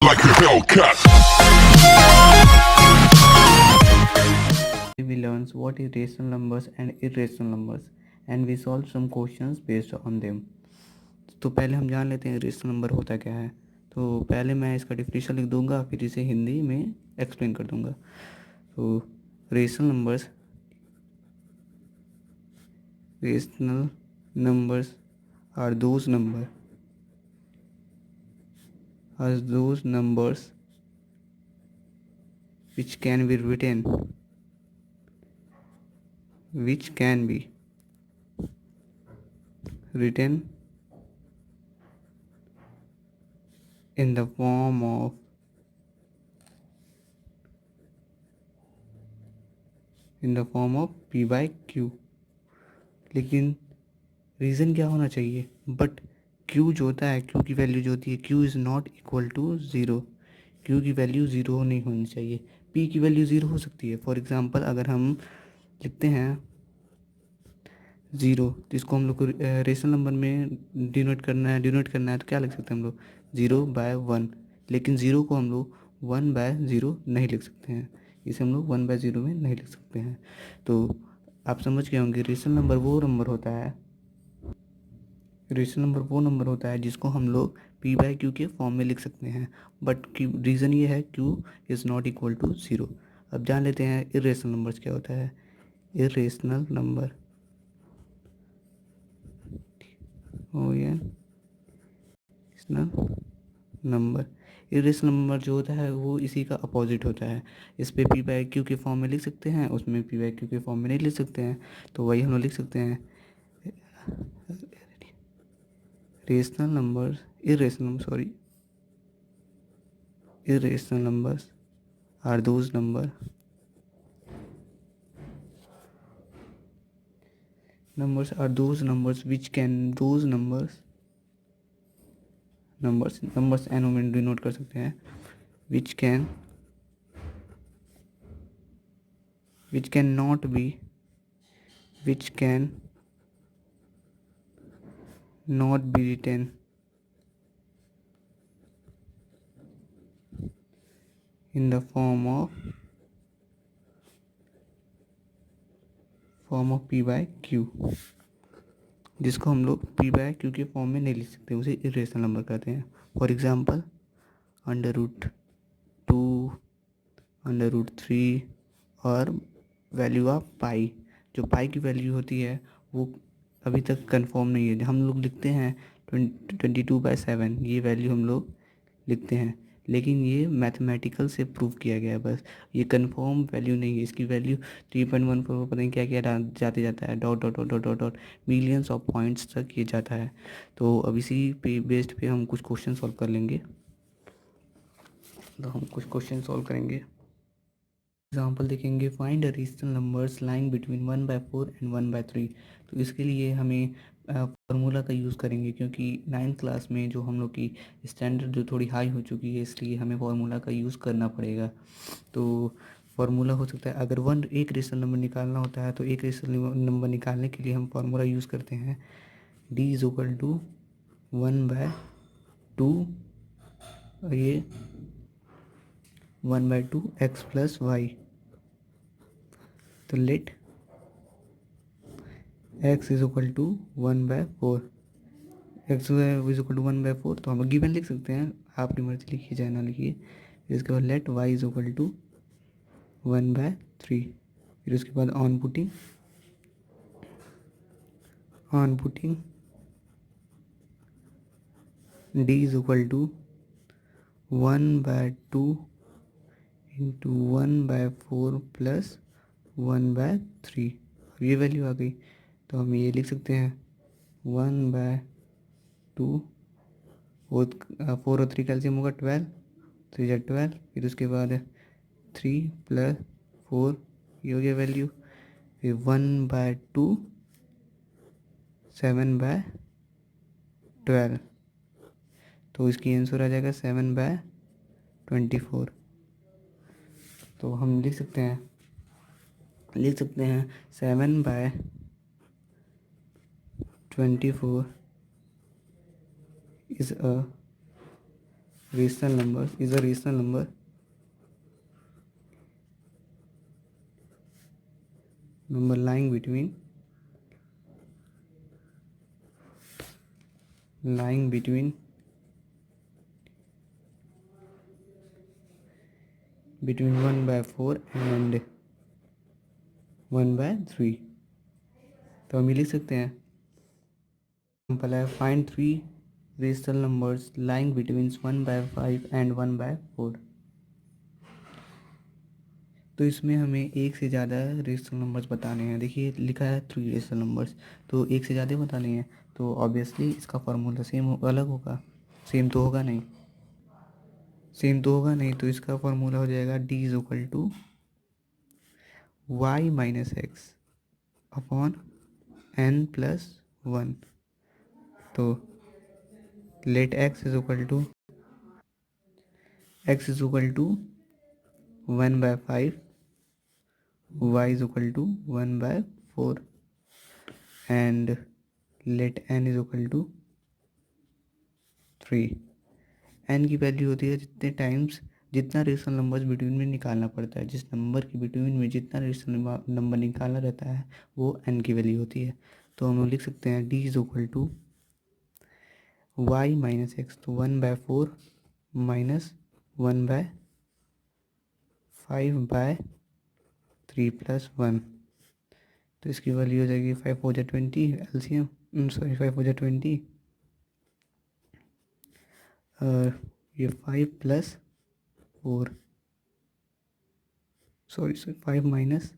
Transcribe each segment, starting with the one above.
like a Hellcat. We learn what is rational numbers and irrational numbers and we solve some questions based on them. तो पहले हम जान लेते हैं rational number होता क्या है। तो पहले मैं इसका डिफिनेशन लिख दूंगा, फिर इसे हिंदी में एक्सप्लेन कर दूंगा। तो rational numbers are those numbers which can be written in the form of p by q। लेकिन रीज़न क्या होना चाहिए, बट q जो होता है, q की वैल्यू जो होती है, q is not equal to zero. q की वैल्यू ज़ीरो नहीं होनी चाहिए। p की वैल्यू ज़ीरो हो सकती है। फॉर एग्ज़ाम्पल अगर हम लिखते हैं ज़ीरो, तो इसको हम लोग को रेशनल नंबर में डिनोट करना है तो क्या लिख सकते हैं हम लोग, ज़ीरो बाय वन। लेकिन ज़ीरो को हम लोग वन बाय ज़ीरो नहीं लिख सकते हैं, इसे हम लोग वन बाय ज़ीरो में नहीं लिख सकते हैं। तो आप समझ गए होंगे रेशनल नंबर वो नंबर होता है जिसको हम लोग p बाय क्यू के फॉर्म में लिख सकते हैं, बट रीज़न ये है q is not equal to zero. अब जान लेते हैं इरेशनल नंबर्स क्या होता है। Irrational number number irrational number जो होता है वो इसी का अपोजिट होता है। इस पे पी बाई क्यू के फॉर्म में लिख सकते हैं, उसमें पी बाई क्यू के फॉर्म में नहीं लिख सकते हैं। तो वही हम लोग लिख सकते हैं rational numbers irrational are those numbers which can numbers एनो में डिनोट कर सकते हैं, which can not be written in the form of p by q, जिसको हम लोग p बाय क्यू के फॉर्म में नहीं लिख सकते, उसे इरेशनल नंबर कहते हैं। For example under root two, under root three और वैल्यू ऑफ पाई। जो पाई की वैल्यू होती है वो अभी तक कंफर्म नहीं है। हम लोग लिखते हैं 22/7, ये वैल्यू हम लोग लिखते हैं, लेकिन ये मैथमेटिकल से प्रूव किया गया है, बस ये कंफर्म वैल्यू नहीं है। इसकी वैल्यू 3.14 पता नहीं क्या क्या जाते जाता है, dot dot dot dot dot dot millions of points तक ये जाता है। तो अब इसी पे बेस्ड पे हम कुछ क्वेश्चन सॉल्व कर लेंगे। तो हम कुछ क्वेश्चन सॉल्व करेंगे। एग्जाम्पल देखेंगे, find a rational numbers lying between 1/4 and 1/3। तो इसके लिए हमें फार्मूला का यूज़ करेंगे, क्योंकि 9th क्लास में जो हम लोग की स्टैंडर्ड जो थोड़ी हाई हो चुकी है, इसलिए हमें फार्मूला का यूज़ करना पड़ेगा। तो फार्मूला हो सकता है, अगर एक रेशनल नंबर निकालना होता है तो एक रेशनल नंबर निकालने के लिए हम फार्मूला यूज़ करते हैं d इज इक्वल टू 1/2, ये 1/2 x प्लस वाई। तो let x is equal to 1/4, x is equal to 1/4, तो हम लोग गिवन लिख सकते हैं, आपकी मर्जी लिखिए चाहे ना लिखिए। फिर इसके बाद let y is equal to 1/3। फिर उसके बाद on putting d is equal to 1/2 into 1/4 plus 1/3। अब ये वैल्यू आ गई, तो हम ये लिख सकते हैं 1/2, 4 और 3 कैल्सियम होगा 12, 3 या 12। फिर उसके बाद 3 प्लस 4, ये हो गया वैल्यू। फिर 1/2 7/12, तो इसकी आंसर आ जाएगा 7/24। तो हम लिख सकते हैं 7/24 is a rational number is a rational number lying between between 1/4 and 1/3। तो हम ये लिख सकते हैं, एग्जाम्पल है find 3 rational numbers lying between 1/5 and 1/4। तो इसमें हमें एक से ज़्यादा रेशनल नंबर्स बताने हैं। देखिए लिखा है 3 रेशनल नंबर्स, तो एक से ज़्यादा बताने हैं, तो ऑब्वियसली इसका फार्मूला अलग होगा, सेम तो होगा नहीं, तो इसका फार्मूला हो जाएगा d is equal to y minus X upon n+1। तो let x is equal to 1/5, y is equal to 1/4 and let n is equal to 3। n की वैल्यू होती है जितना रेशनल नंबर्स बिटवीन में निकालना पड़ता है, जिस नंबर के बिटवीन में जितना रेशनल नंबर निकालना रहता है वो n की वैल्यू होती है। तो हम लोग लिख सकते हैं d is equal to y minus X, तो 1/4 माइनस 1/5/3 प्लस 1। तो इसकी वैल्यू हो जाएगी 5 4 20 एलसीएम, सॉरी 5 4 20 और ये 5 plus 4, sorry 5 minus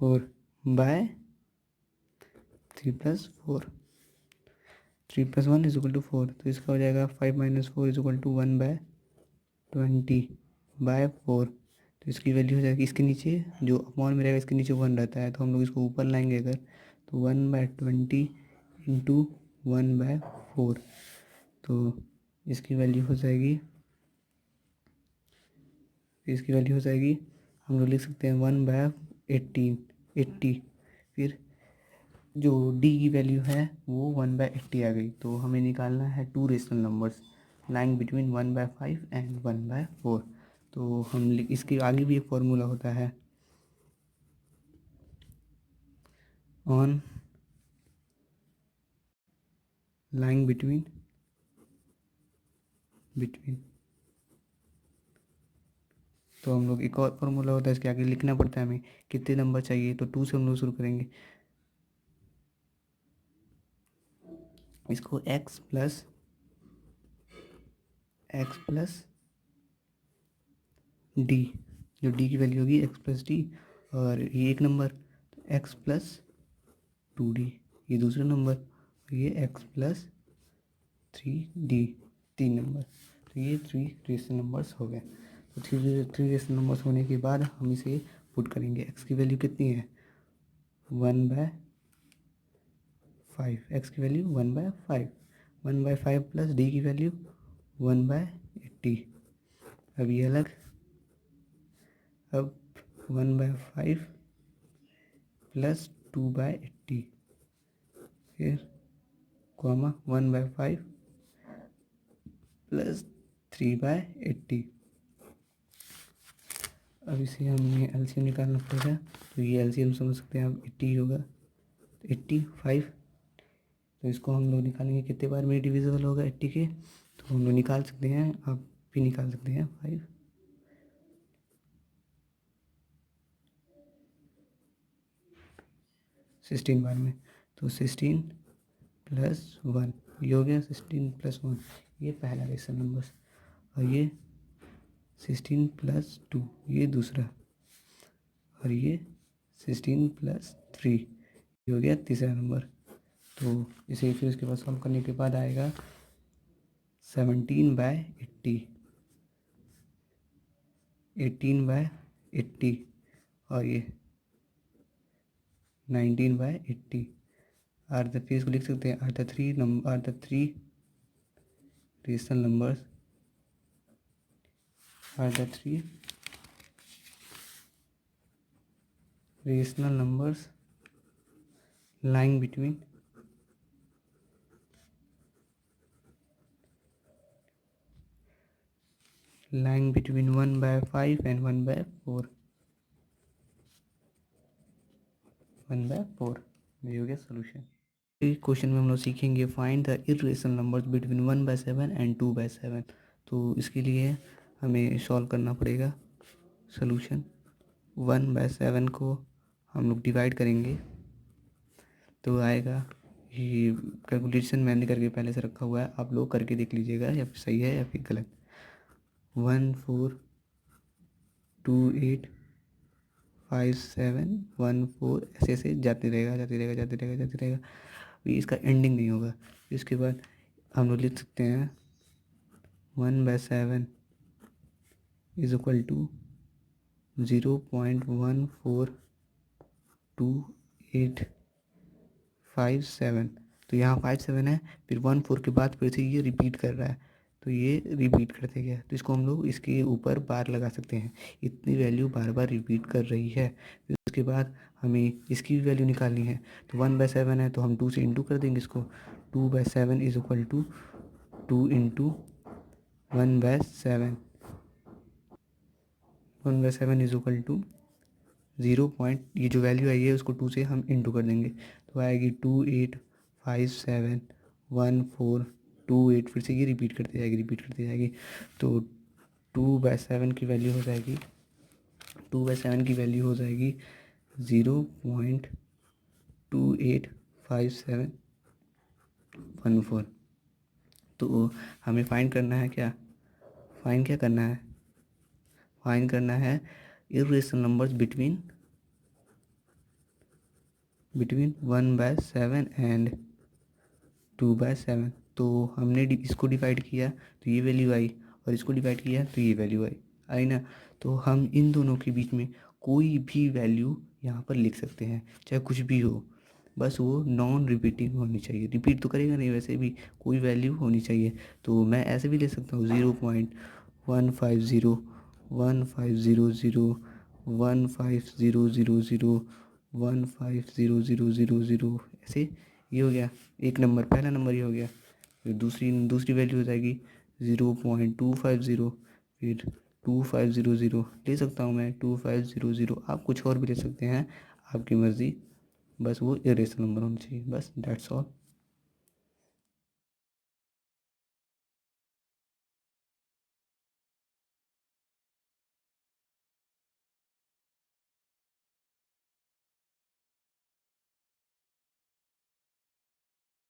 4/3 plus 4, 3 + 1 is equal to 4। तो इसका हो जाएगा 5 - 4 इज इक्वल टू 1/20/4। तो इसकी वैल्यू हो जाएगी, इसके नीचे जो अपॉन में रहेगा इसके नीचे 1 रहता है, तो हम लोग इसको ऊपर लाएंगे अगर, तो 1/20 इंटू 1/4। तो इसकी वैल्यू हो जाएगी हम लोग लिख सकते हैं 1/80। फिर जो d की वैल्यू है वो 1/80 आ गई। तो हमें निकालना है 2 rational numbers lying between 1/5 and 1/4। तो हम इसके आगे भी एक फॉर्मूला होता है, ऑन लाइंग बिटवीन तो हम लोग एक और फॉर्मूला होता है, इसके आगे लिखना पड़ता है हमें कितने नंबर चाहिए। तो 2 से हम लोग शुरू करेंगे, इसको x प्लस डी, जो डी की वैल्यू होगी x प्लस डी, और ये एक नंबर x प्लस 2d, ये दूसरा नंबर, और ये x प्लस 3d, 3 नंबर। तो ये 3 रेशनल नंबर्स हो गए। तो 3 रेशनल नंबर्स होने के बाद हम इसे पुट करेंगे। x की वैल्यू कितनी है 1/5, x की वैल्यू 1/5 प्लस d की वैल्यू 1/80। अब ये अलग, अब 1/5 प्लस 2/80, फिर कॉमा 1/5 प्लस 3/80। अब इसे हमें एलसीएम निकालना पड़ेगा, तो ये एलसीएम समझ सकते हैं आप 80 होगा, 85। तो इसको हम लोग निकालेंगे कितने बार में डिविजिबल होगा 80 के, तो हम लोग निकाल सकते हैं, आप भी निकाल सकते हैं 5 16 बार में। तो 16 + 1 ये हो गया, 16 + 1 ये पहला रेशनल नंबर, और ये 16 + 2 ये दूसरा, और ये 16 + 3 ये हो गया तीसरा नंबर। तो इसे फिर उसके बाद सॉल्व करने के बाद आएगा 17/80, 18/80, और ये 19/80। फिर इसको लिख सकते हैं are the three rational numbers lying between lying between 1/5 and 1/4, 1/4। ये हो गया सोल्यूशन। क्वेश्चन में हम लोग सीखेंगे find the irrational numbers between 1/7 and 2/7। तो इसके लिए हमें सॉल्व करना पड़ेगा सोल्यूशन। 1/7 को हम लोग डिवाइड करेंगे तो आएगा, ये कैलकुलेशन मैंने करके पहले से रखा हुआ है, आप लोग करके देख लीजिएगा या फिर सही है या फिर गलत। 14285714 ऐसे ऐसे जाते रहेगा जाते रहेगा जाते रहेगा जाते रहेगा, ये इसका एंडिंग नहीं होगा। इसके बाद हम लोग लिख सकते हैं 1/7 इज इक्वल टू 0.142857। तो यहाँ 57 है, फिर 14 के बाद फिर से ये रिपीट कर रहा है, तो ये रिपीट करते गया, तो इसको हम लोग इसके ऊपर बार लगा सकते हैं। इतनी वैल्यू बार बार रिपीट कर रही है। फिर उसके बाद हमें इसकी भी वैल्यू निकालनी है, तो 1/7 है तो हम 2 से इंटू कर देंगे इसको। 2/7 is equal to 2 into 1/7। 1/7 is equal to 0. ये जो वैल्यू आई है उसको 2 से हम इंटू कर देंगे, तो आएगी 28571428। फिर से ये रिपीट करती जाएगी। तो 2/7 की वैल्यू हो जाएगी 0.285714। तो हमें फाइंड करना है क्या, फाइंड करना है इरेशनल नंबर्स बिटवीन 1/7 एंड 2/7। तो हमने इसको डिवाइड किया तो ये वैल्यू आई, और इसको डिवाइड किया तो ये वैल्यू आई ना। तो हम इन दोनों के बीच में कोई भी वैल्यू यहाँ पर लिख सकते हैं, चाहे कुछ भी हो, बस वो नॉन रिपीटिंग होनी चाहिए। रिपीट तो करेगा नहीं, वैसे भी कोई वैल्यू होनी चाहिए। तो मैं ऐसे भी ले सकता हूँ 0.1501501500015000 ऐसे। ये हो गया एक नंबर, पहला नंबर ये हो गया। फिर दूसरी वैल्यू हो जाएगी 0.250, फिर 2500 ले सकता हूँ मैं 2500। आप कुछ और भी ले सकते हैं, आपकी मर्ज़ी, बस वो इरेशनल नंबर होना चाहिए। बस दैट्स ऑल।